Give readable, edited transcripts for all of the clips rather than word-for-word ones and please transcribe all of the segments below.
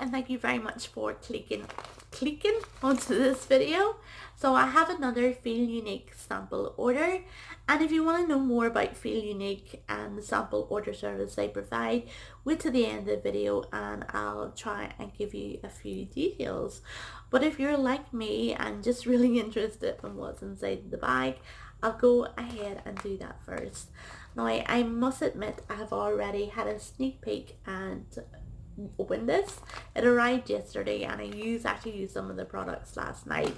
and thank you very much for clicking onto this video. So I have another Feel Unique sample order, and if you want to know more about Feel Unique and the sample order service they provide, wait to the end of the video and I'll try and give you a few details. But if you're like me and just really interested in what's inside the bag, I'll go ahead and do that first. Now, I must admit I have already had a sneak peek and opened this. It arrived yesterday and I actually used some of the products last night.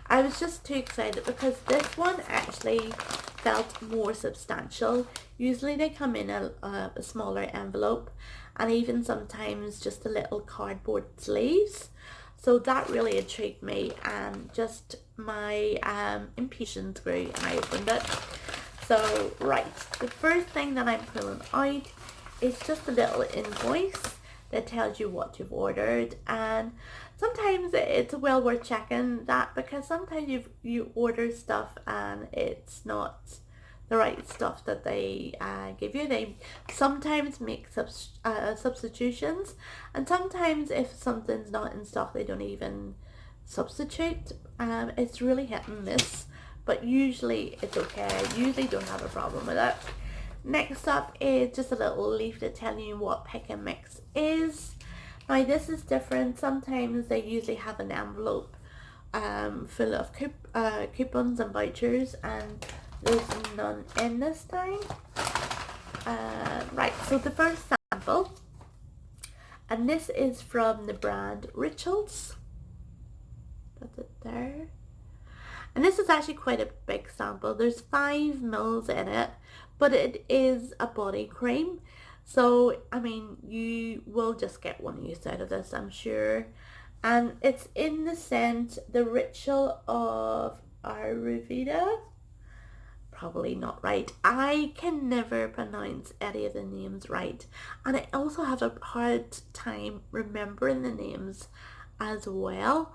I was just too excited because this one actually felt more substantial. Usually they come in a smaller envelope and even sometimes just a little cardboard sleeves. So that really intrigued me, and just my impatience grew and I opened it. So right, the first thing that I'm pulling out is just a little invoice that tells you what you've ordered, and sometimes it's well worth checking that, because sometimes you order stuff and it's not the right stuff that they give you. They sometimes make substitutions, and sometimes if something's not in stock they don't even substitute. It's really hit and miss, but usually it's okay. I usually don't have a problem with it. Next up is just a little leaflet telling you what pick and mix is. Now this is different. Sometimes they usually have an envelope full of coupons and vouchers, and there's none in this time. Right, so the first sample, and this is from the brand Rituals. That's it there. And this is actually quite a big sample. There's 5 mils in it, but it is a body cream. So, I mean, you will just get one use out of this, I'm sure. And it's in the scent, The Ritual of Ayurveda. Probably not right. I can never pronounce any of the names right. And I also have a hard time remembering the names as well.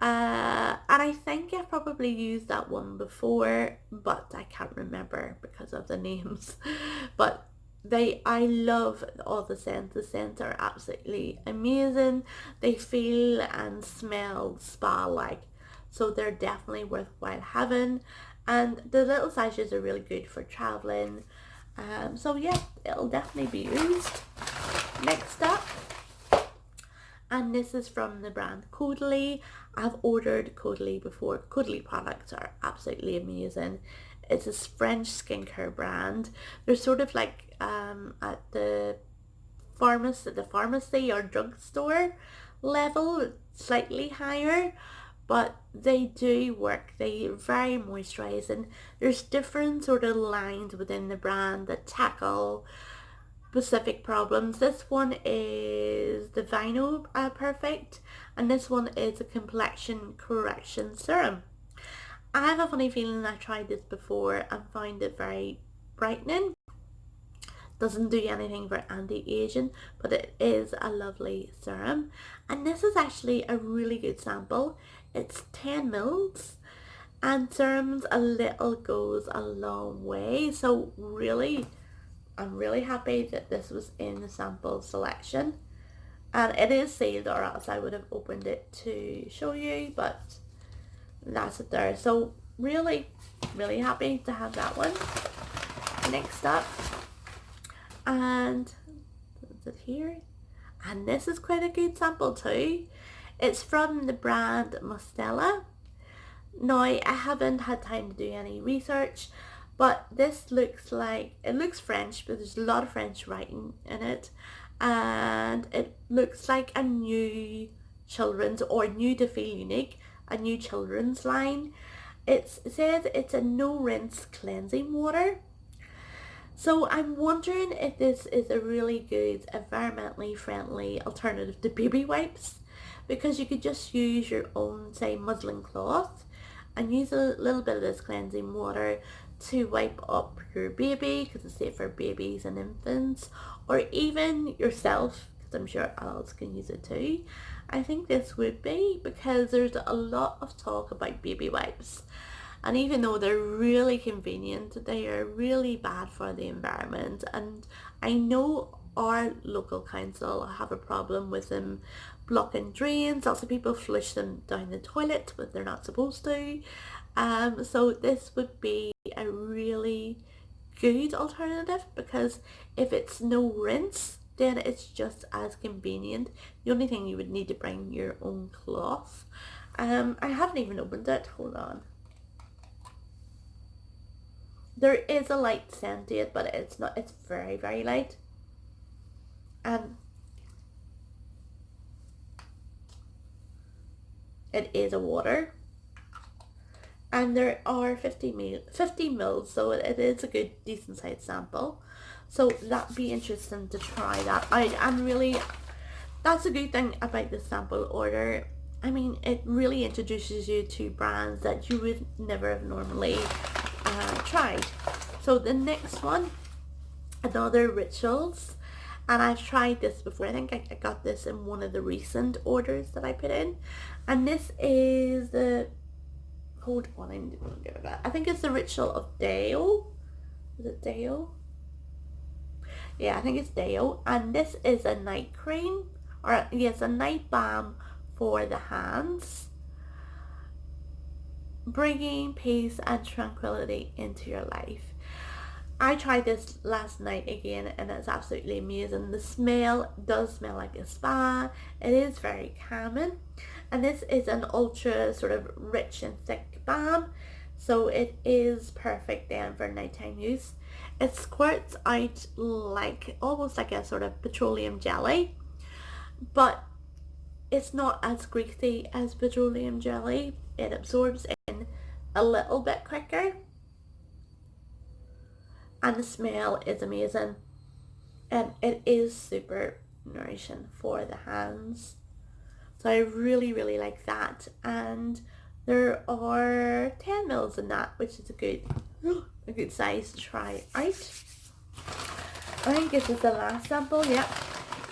And I think I've probably used that one before, but I can't remember because of the names. But I love all the scents. The scents are absolutely amazing. They feel and smell spa-like, so they're definitely worthwhile having. And the little sachets are really good for traveling. So yeah, it'll definitely be used. Next up, and this is from the brand Caudalie. I've ordered Caudalie before. Caudalie products are absolutely amazing. It's a French skincare brand. They're sort of like at the pharmacy or drugstore level, slightly higher, but they do work. They're very moisturizing. There's different sort of lines within the brand that tackle specific problems. This one is the Vino Perfect, and this one is a complexion correction serum. I have a funny feeling I tried this before and found it very brightening. Doesn't do anything for anti-aging, but it is a lovely serum. And this is actually a really good sample. It's 10 mils, and serums a little goes a long way. So really, I'm really happy that this was in the sample selection. And it is sealed, or else I would have opened it to show you, but that's it there. So really, really happy to have that one. Next up, and is it here? And this is quite a good sample too. It's from the brand Mostela. Now, I haven't had time to do any research, but this looks like, it looks French, but there's a lot of French writing in it, and it looks like a new children's, or new to Feel Unique, a new children's line. It says it's a no rinse cleansing water. So I'm wondering if this is a really good environmentally friendly alternative to baby wipes, because you could just use your own, say, muslin cloth and use a little bit of this cleansing water to wipe up your baby, because it's safe for babies and infants, or even yourself, because I'm sure adults can use it too. I think this would be, because there's a lot of talk about baby wipes, and even though they're really convenient, they are really bad for the environment. And I know our local council have a problem with them blocking drains. Lots of people flush them down the toilet, but they're not supposed to. So this would be a really good alternative, because if it's no rinse, then it's just as convenient. The only thing, you would need to bring your own cloth. I haven't even opened it. Hold on. There is a light scent to it, but it's not. It's very, very light. And it is a water. And there are 50 mils, so it is a good, decent sized sample. So that'd be interesting to try that out. And really, that's a good thing about the sample order. I mean, it really introduces you to brands that you would never have normally tried. So the next one, another Rituals. And I've tried this before. I think I got this in one of the recent orders that I put in. And this is the... Hold on, I think it's the Ritual of Deo. Is it Deo? Yeah, I think it's Deo. And this is a night cream, or yes, a night balm for the hands, bringing peace and tranquility into your life. I tried this last night again, and it's absolutely amazing. The smell does smell like a spa. It is very calming. And this is an ultra sort of rich and thick balm, so it is perfect then for nighttime use. It squirts out like almost like a sort of petroleum jelly, but it's not as greasy as petroleum jelly. It absorbs in a little bit quicker, and the smell is amazing, and it is super nourishing for the hands. So I really, really like that. And there are 10 mils in that, which is a good size to try out. I think this is the last sample. Yep,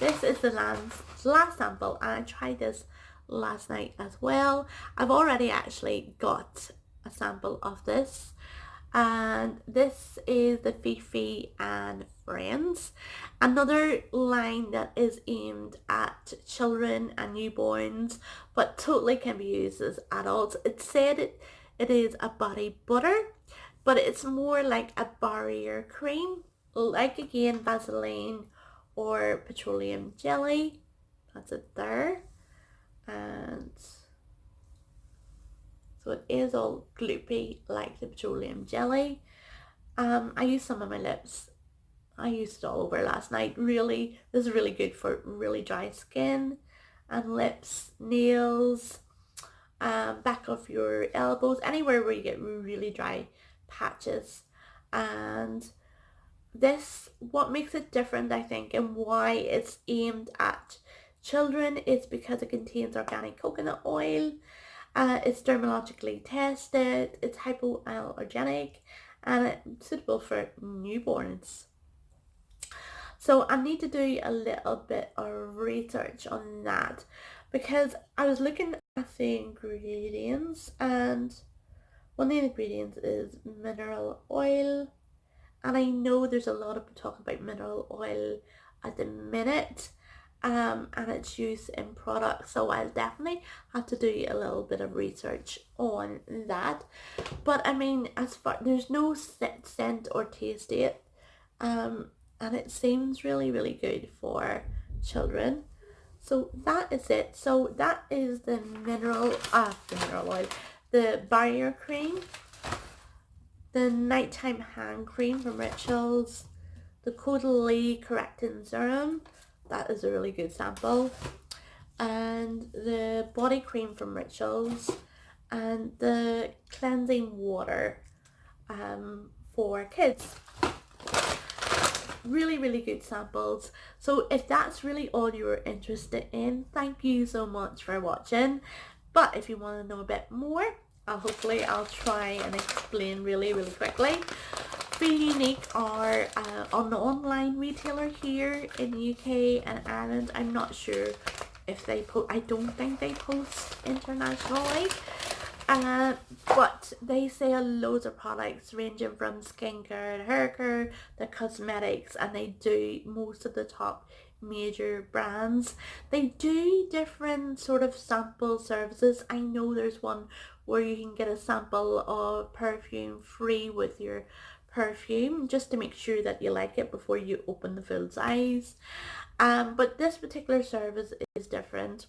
this is the last sample, and I tried this last night as well. I've already actually got a sample of this, and this is the Fifi and Friends, another line that is aimed at children and newborns, but totally can be used as adults. It said it is a body butter, but it's more like a barrier cream, like again Vaseline or petroleum jelly. That's it there. And so it is all gloopy like the petroleum jelly. I used some on my lips. I used it all over last night. Really, this is really good for really dry skin and lips, nails, back of your elbows, anywhere where you get really dry patches. And this, what makes it different, I think, and why it's aimed at children, is because it contains organic coconut oil. It's dermatologically tested, it's hypoallergenic, and it's suitable for newborns. So I need to do a little bit of research on that, because I was looking at the ingredients, and one of the ingredients is mineral oil, and I know there's a lot of talk about mineral oil at the minute, and its use in products, so I'll definitely have to do a little bit of research on that. But I mean, as far, there's no scent or taste to it, and it seems really, really good for children. So that is it. So that is the mineral oil, the barrier cream, the nighttime hand cream from Rituals, the Caudalie correcting serum. That is a really good sample. And the body cream from Rituals, and the cleansing water for kids. Really, really good samples. So if that's really all you were interested in, thank you so much for watching. But if you want to know a bit more, hopefully I'll try and explain really, really quickly. Feel Unique are an online retailer here in the UK and Ireland. I'm not sure if they post, I don't think they post internationally. But they sell loads of products ranging from skincare to hair care to cosmetics, and they do most of the top major brands. They do different sort of sample services. I know there's one where you can get a sample of perfume free with your perfume, just to make sure that you like it before you open the full size. But this particular service is different.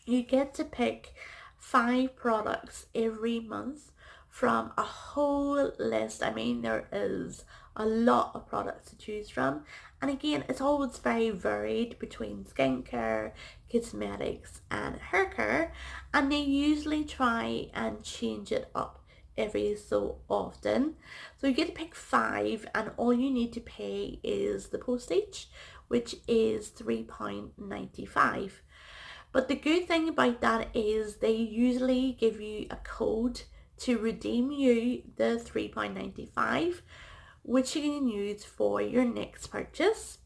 You get to pick 5 products every month from a whole list. I mean, there is a lot of products to choose from. And again, it's always very varied between skincare, cosmetics and hair care. And they usually try and change it up every so often. So you get to pick 5, and all you need to pay is the postage, which is £3.95. But the good thing about that is they usually give you a code to redeem you the £3.95, which you can use for your next purchase.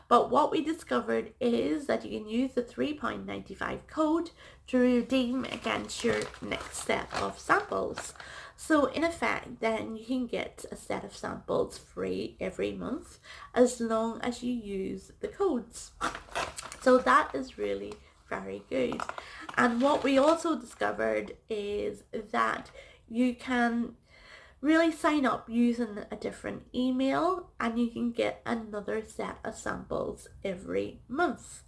But what we discovered is that you can use the £3.95 code to redeem against your next set of samples. So in effect, then you can get a set of samples free every month as long as you use the codes. So that is really very good. And what we also discovered is that you can really sign up using a different email, and you can get another set of samples every month.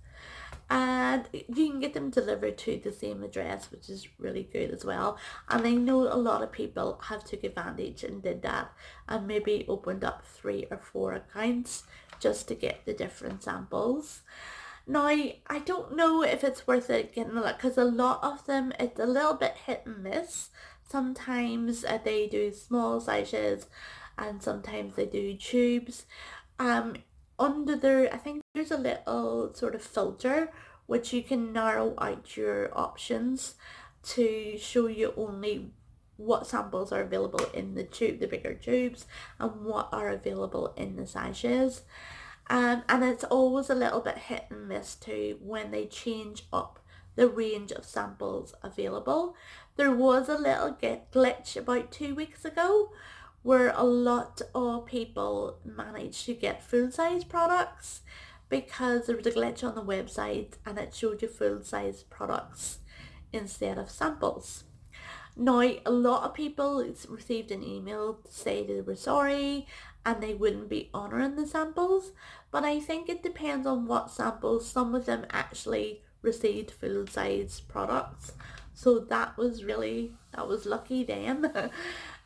And you can get them delivered to the same address, which is really good as well. And I know a lot of people have took advantage and did that, and maybe opened up 3 or 4 accounts just to get the different samples. Now, I don't know if it's worth it getting a lot, because a lot of them, it's a little bit hit and miss. Sometimes they do small sachets, and sometimes they do tubes. Under there, I think there's a little sort of filter which you can narrow out your options to show you only what samples are available in the tube, the bigger tubes, and what are available in the sachets. And it's always a little bit hit and miss too when they change up the range of samples available. There was a little glitch about 2 weeks ago where a lot of people managed to get full-size products because there was a glitch on the website and it showed you full-size products instead of samples. Now, a lot of people received an email to say they were sorry and they wouldn't be honouring the samples, but I think it depends on what samples. Some of them actually received full-size products, so that was lucky then.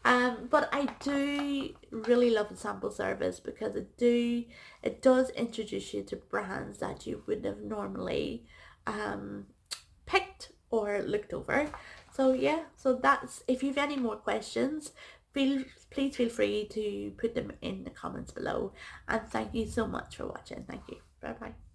But I do really love the sample service because it does introduce you to brands that you wouldn't have normally picked or looked over. So yeah, so that's, if you've any more questions, please feel free to put them in the comments below. And thank you so much for watching. Thank you. Bye bye.